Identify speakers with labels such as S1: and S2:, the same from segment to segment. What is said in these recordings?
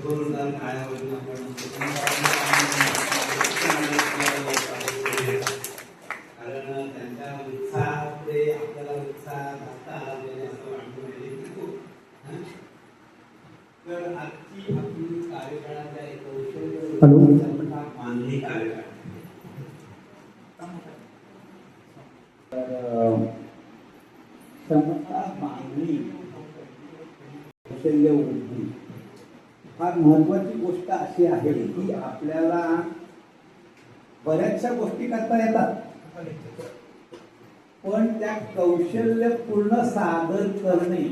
S1: जोरदार टाळ्यावरून आपण कारण त्यांच्या उत्साहामुळे आपल्याला उत्साह जास्त आला पाहिजे असं वाटतं पाहिजे. तर आजची आपली कार्यकाळाच्या एक कौशल्य मानली कार्यकाळ
S2: क्षमता मागणी कौशल्य वृद्धी फार महत्वाची गोष्ट अशी आहे की आपल्याला बऱ्याचशा गोष्टी करता येतात, पण त्या कौशल्यपूर्ण सादर करणे,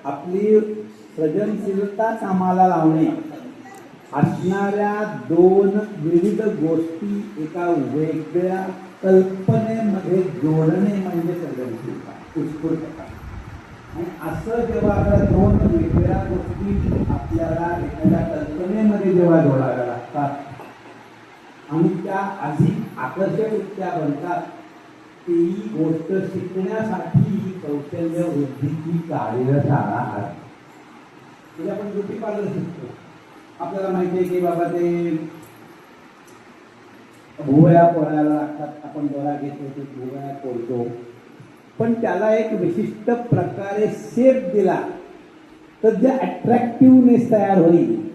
S2: आपली सृजनशीलता कामाला लावणे, असणाऱ्या दोन विविध गोष्टी एका वेगळ्या कल्पनेमध्ये जोडणे म्हणजे सृजनशीलता, उत्स्फूर्तता. आणि असं जेव्हा आपल्या दोन वेगळ्या गोष्टी आपल्याला एखाद्या कल्पनेमध्ये जेव्हा जोडाव्या लागतात आणि त्या अधिक आकर्षकरित्या बनतात, ती गोष्ट शिकण्यासाठी कौशल्य वृद्धीची कार्यशाळा आहे. म्हणजे आपण ब्युटी पार्लर शिकतो, आपल्याला माहिती आहे की बाबा ते भुवया पोळायला लागतात, आपण दोरा घेतो, ते भुवया पोळतो, पण त्याला एक विशिष्ट प्रकारे शेप दिला तर जे अट्रॅक्टिव्हनेस तयार होईल